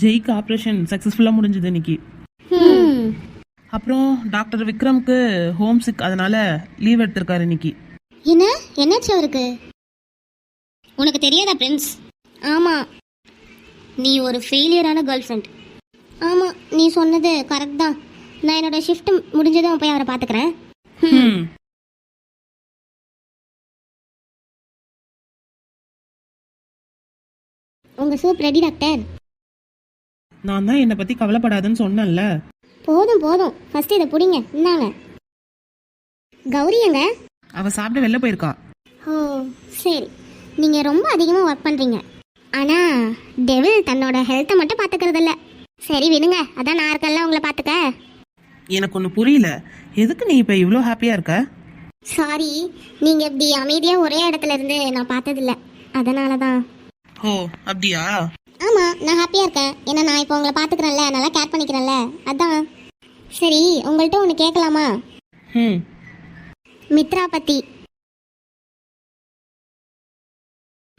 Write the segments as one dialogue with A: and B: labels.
A: ஜெய்க்கு operation சக்ஸஸ்ஃபுல்லாக முடிஞ்சது இன்னைக்கு. அப்புறம் டாக்டர் விக்ரம்க்கு ஹோம் சிக், அதனால லீவ் எடுத்திருக்காரு இன்னைக்கு.
B: என்னாச்சு அவருக்கு? உனக்கு தெரியாதா பிரின்ஸ்? ஆமாம், நீ ஒரு ஃபெயிலியரான கேர்ள் ஃப்ரெண்ட். ஆமாம், நீ சொன்னது கரெக்ட் தான். நான் என்னோட ஷிஃப்ட் முடிஞ்சதும் போய் அவரை பார்த்துக்கிறேன். உங்கள் சூப் ரெடி டாக்டர்.
A: நான் தான் என்னை பற்றி கவலைப்படாதுன்னு சொன்னேன்ல.
B: போதும் போதும், ஃபர்ஸ்ட் இதை பிடிங்க. இந்தாங்க. கௌரி எங்க?
A: அவள் சாப்பிட வெளில போயிருக்கா.
B: ஓ சரி, நீங்கள் ரொம்ப அதிகமாக ஒர்க் பண்ணுறீங்க. ஆனால் டெவில் தன்னோட ஹெல்த்தை மட்டும் பார்த்துக்கிறதில்ல. சரி விடுங்க, அதான் நான் இருக்கல உங்களை பார்த்துக்க.
A: எனக்கு ஒன்று புரியல, எதுக்கு நீ இப்போ இவ்வளோ ஹாப்பியாக இருக்க?
B: சாரி, நீங்கள் இப்படி அமைதியாக ஒரே இடத்துல இருந்து நான் பார்த்ததில்ல, அதனால தான்.
A: ஓ அப்படியா?
B: ஆமாம், நான் ஹாப்பியாக இருக்கேன். ஏன்னா நான் இப்போ உங்களை பார்த்துக்கிறேன்ல, நல்லா கேர் பண்ணிக்கிறேன்ல, அதான். சரி, உங்கள்கிட்ட ஒன்று கேட்கலாமா? மித்ரா பற்றி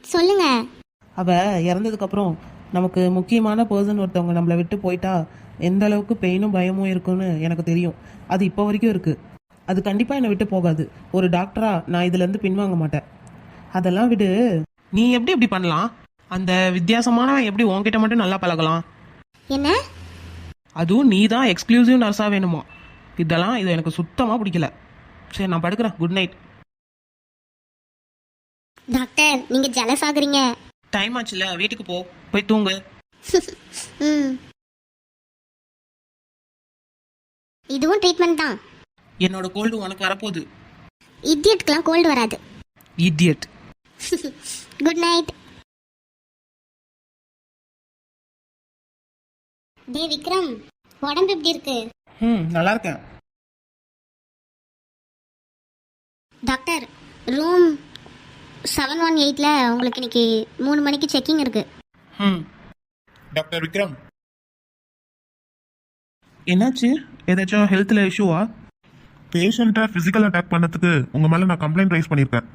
B: சொல்லுங்க.
A: அவ இறந்ததுக்கப்புறம் நமக்கு முக்கியமான பர்சன் ஒருத்தவங்க நம்மளை விட்டு போயிட்டா எந்த அளவுக்கு பெயினும் பயமும் இருக்குன்னு எனக்கு தெரியும். அது இப்போ வரைக்கும் இருக்குது. அது கண்டிப்பாக என்னை விட்டு போகாது. ஒரு டாக்டரா நான் இதுலேருந்து பின்வாங்க மாட்டேன். அதெல்லாம் விடு. நீ எப்படி இப்படி பண்ணலாம்? அந்த வித்தியாசமானவன் எப்படி உன்கிட்ட மட்டும் நல்லா பழகலாம்?
B: என்ன?
A: அதுவும் நீ தான் எக்ஸ்க்ளூசிவ் நர்ஸாக வேணுமா? இது எனக்கு சுத்தமாக பிடிக்கல. சரி, நான் படுக்கிறேன். Good night.
B: டாக்டர், நீங்கள் ஜெலஸ் ஆகுறீங்க.
A: டைம் ஆச்சுல, வீட்டுக்கு போய் தூங்கு.
B: இதுவும் ட்ரீட்மெண்ட் தான்.
A: என்னோட கோல்டு உனக்கு வரப்போகுது.
B: இடியட்க்குலாம் கோல்டு வராது.
A: இடியட்.
B: Good night. டே விக்ரம், உடம்பு எப்படி இருக்கு?
A: நல்லா இருக்கேன்.
B: டாக்டர், ரூம் 718ல உங்களுக்கு இன்னைக்கு 3 மணிக்கு செக்கிங் இருக்கு.
C: டாக்டர் விக்ரம்,
A: என்னாச்சு? ஏதாச்சும் ஹெல்த்தில் இஷ்யூவா?
C: பேஷண்ட்டை ஃபிசிக்கல் அட்டாக் பண்ணதுக்கு உங்கள் மேலே நான் கம்ப்ளைண்ட் ரைஸ் பண்ணியிருக்கேன்.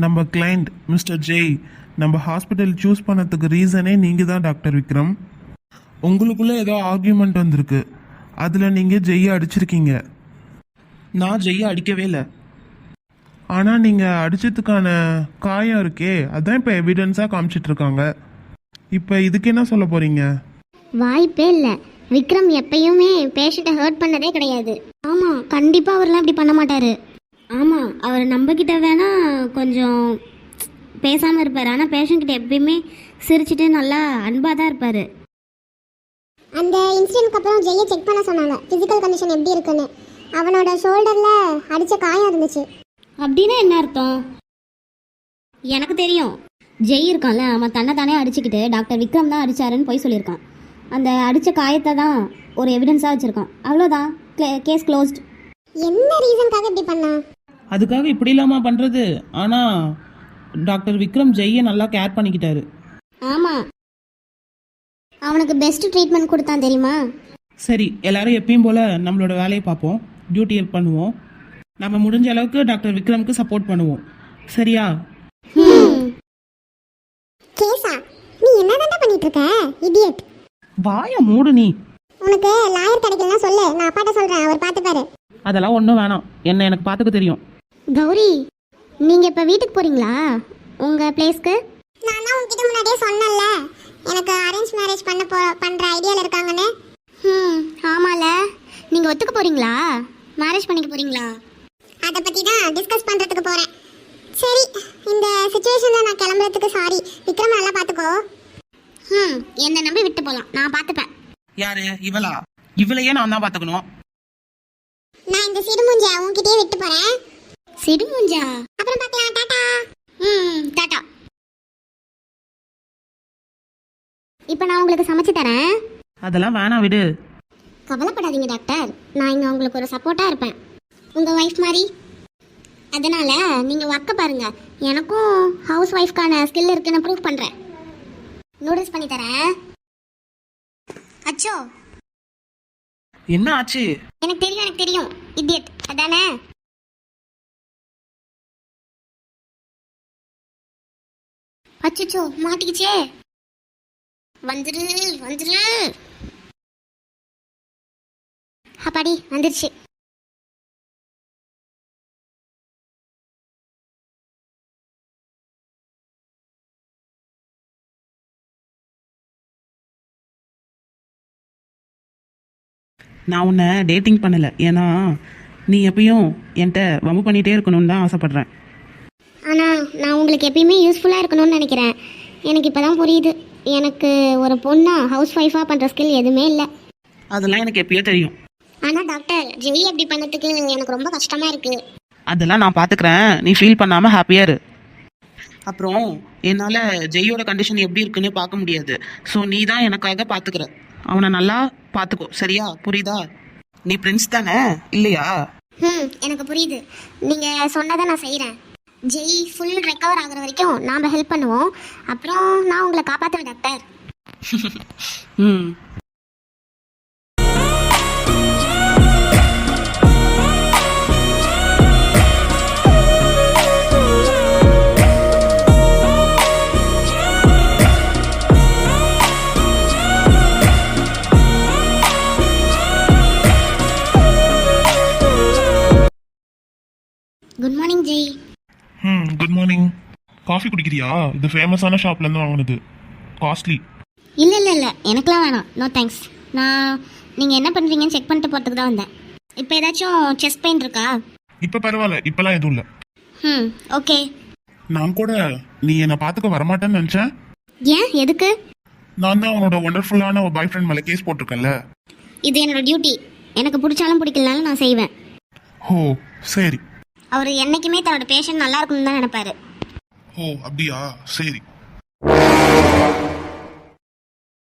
A: நம்ம கிளைண்ட் மிஸ்டர் ஜெய் நம்ம ஹாஸ்பிட்டல் சூஸ் பண்ணதுக்கு ரீசனே நீங்கள் தான் டாக்டர் விக்ரம். உங்களுக்குள்ளே ஏதோ ஆர்கியூமெண்ட் வந்திருக்கு, அதில் நீங்கள் ஜெய்யை அடிச்சிருக்கீங்க. நான் ஜெய்யை அடிக்கவே இல்லை. ஆனால் நீங்கள் அடித்ததுக்கான காயம் இருக்கே, அதான் இப்போ எவிடன்ஸாக காமிச்சிட்ருக்காங்க. இப்போ இதுக்கு என்ன சொல்ல போகிறீங்க?
B: வாய்ப்பே இல்லை. விக்ரம் எப்பயுமே பேஷண்ட்டை ஹர்ட் பண்ணதே கிடையாது. ஆமாம், கண்டிப்பாக அவர்லாம் இப்படி பண்ண மாட்டார். ஆமாம், அவர் நம்மக்கிட்ட வேணால் கொஞ்சம் பேசாமல் இருப்பார், ஆனால் பேஷண்ட்கிட்ட எப்பயுமே சிரிச்சிட்டு நல்லா அன்பாக தான் இருப்பார்.
D: அந்த இன்சிடென்ட்க்கு அப்புறம் ஜெய்யை செக் பண்ண சொன்னாங்க, ஃபிசிக்கல் கண்டிஷன் எப்படி இருக்குன்னு. அவனோட ஷோல்டரில் அடித்த காயம் இருந்துச்சு.
B: அப்படின்னா என்ன அர்த்தம்? எனக்கு தெரியும். ஜெய் இருக்கான்ல, அவன் தன்னை தானே அடிச்சுக்கிட்டு டாக்டர் விக்ரம் தான் அடித்தாருன்னு போய் சொல்லியிருக்கான். அந்த அடித்த காயத்தை தான் ஒரு எவிடன்ஸாக வச்சுருக்கான். அவ்வளோதான், கேஸ் க்ளோஸ்ட்.
D: என்ன ரீசனுக்காக இப்படி பண்ணா?
A: அதுக்காக இப்படி இல்லாமா பண்ணுறது? ஆனால் டாக்டர் விக்ரம் ஜெய்யை நல்லா கேர் பண்ணிக்கிட்டாரு.
B: ஆமாம், அவனுக்கு பெஸ்ட் ட்ரீட்மெண்ட் கொடுத்தான் தெரியுமா?
A: சரி, எல்லாரும் எப்பயும் போல் நம்மளோட வேலையை பார்ப்போம், டியூட்டியை பண்ணுவோம். நம்ம முடிஞ்ச அளவுக்கு டாக்டர் விக்ரமுக்கு சப்போர்ட் பண்ணுவோம், சரியா?
D: கேசா, நீ என்னதான்டா பண்ணிட்டு இருக்க? இடியட்.
A: வாய மூடு நீ.
D: உனக்கு லாயர் கிடைக்கலன்னா சொல்லு, நான் அப்பாட்ட சொல்றேன், அவர் பார்த்துப்பாரு.
A: அதெல்லாம் ஒன்றும் வேணாம், என்ன எனக்கு பார்த்துக்க தெரியும்.
B: கௌரி, நீங்கள் இப்போ வீட்டுக்கு போகிறீங்களா உங்கள் பிளேஸ்க்கு?
D: நான் தான் உன்கிட்ட முன்னாடியே சொன்னேன்ல, எனக்கு அரேஞ்ச் மேரேஜ் பண்ணுற ஐடியாவில் இருக்காங்கன்னு.
B: ஆமால, நீங்கள் ஒத்துக்க போகிறீங்களா? மேரேஜ் பண்ணிக்க போகிறீங்களா?
D: அதை பற்றி தான் டிஸ்கஸ் பண்ணுறதுக்கு போகிறேன். சரி, இந்த சுச்சுவேஷனில் நான் கிளம்புறதுக்கு சாரி. விக்ரம் நல்லா பார்த்துக்கோ.
B: என்னை நம்பி விட்டு போகலாம், நான் பார்த்துப்பேன்.
A: யாரு இவளா? இவளையே நான் தான் பார்த்துக்கணும்.
D: நான் இந்த சிடுமுஞ்ச உன்கிட்டயே விட்டு போகிறேன்.
B: சிடுமுஞ்சா?
D: அப்புறம் பார்க்கலாம். டாடா.
B: டாடா. இப்போ நான் உங்களுக்கு சமைச்சு தரேன்.
A: அதெல்லாம் வேணாம், விடு.
B: கவலைப்படாதீங்க டாக்டர், நான் இங்கே உங்களுக்கு ஒரு சப்போர்ட்டாக இருப்பேன், உங்கள் ஒய்ஃப் மாதிரி. அதனால் நீங்கள் ஒர்க்கை பாருங்கள், எனக்கும் ஹவுஸ் ஒய்ஃப்கான ஸ்கில் இருக்குன்னு ப்ரூவ் பண்ணுறேன். நூடுல்ஸ் பண்ணி தரேன். அச்சோ,
A: என்ன ஆச்சு?
B: எனக்கு தெரியும் இடியட், அதானே? அச்சோ, மாட்டிக்கிச்சே. வந்துரு வந்துரு. அப்பாடி வந்துருச்சு.
E: நான் உன்னை டேட்டிங் பண்ணலை, ஏன்னா நீ எப்பயும் என்கிட்ட வம்பு பண்ணிகிட்டே இருக்கணும்னு தான் ஆசைப்பட்றேன்.
B: ஆனால் நான் உங்களுக்கு எப்பயுமே யூஸ்ஃபுல்லாக இருக்கணும்னு நினைக்கிறேன். எனக்கு இப்போ தான் புரியுது, எனக்கு ஒரு பொண்ணா ஹவுஸ் ஒய்ஃபாக பண்ணுற ஸ்கில் எதுவுமே இல்லை.
E: அதெல்லாம் எனக்கு எப்பயோ தெரியும்.
B: ஆனால் டாக்டர், ஜெய் அப்படி பண்ணதுக்கு எனக்கு ரொம்ப கஷ்டமாக இருக்குது.
E: அதெல்லாம் நான் பார்த்துக்கிறேன், நீ ஃபீல் பண்ணாமல் ஹாப்பியாக இரு. அப்புறம் என்னால் ஜெய்யோட கண்டிஷன் எப்படி இருக்குன்னு பார்க்க முடியாது. ஸோ நீ தான் எனக்காக பார்த்துக்கிற. அவனை நல்லா பார்த்துக்கோ, சரியா? புரியுதா? நீ பிரின்ஸ் தானே, இல்லையா?
B: எனக்கு புரியுது. நீங்கள் சொன்னதை நான் செய்கிறேன். ஜெய் ஃபுல் ரெக்கவர் ஆகுற வரைக்கும் நாம் ஹெல்ப் பண்ணுவோம். அப்புறம் நான் உங்களை காப்பாற்றுவேன் டாக்டர்.
E: ம்.
B: Good morning Jai.
C: Good morning. Coffee குடிக்கிறியா? இது ஃபேமஸான ஷாப்லேருந்து வாங்கினது, காஸ்ட்லி.
B: இல்லை இல்லை இல்லை, எனக்குலாம் வேணாம். No thanks. நான் நீங்கள் என்ன பண்ணுறீங்கன்னு செக் பண்ணிட்டு போகிறதுக்கு தான் வந்தேன். இப்போ ஏதாச்சும் செஸ்ட் பெயின் இருக்கா?
C: இப்போ பரவாயில்ல, இப்போலாம் எதுவும் இல்லை.
B: ஓகே.
C: நான் கூட நீ என்னை பார்த்துக்க வரமாட்டேன்னு நினச்சேன்.
B: ஏன், எதுக்கு?
C: நான் தான் உன்னோட ஒண்டர்ஃபுல்லான பாய் ஃப்ரெண்ட் மேலே கேஸ் போட்டிருக்கேன்ல.
B: இது என்னோட டியூட்டி. எனக்கு பிடிச்சாலும் பிடிக்கலனாலும் நான் செய்வேன்.
C: ஓ சரி.
B: அவர் என்னைக்குமே தன்னோட பேஷண்ட் நல்லா இருக்கணும்னு தான் நினைப்பாரு.
C: ஓ அப்படியா, சரி.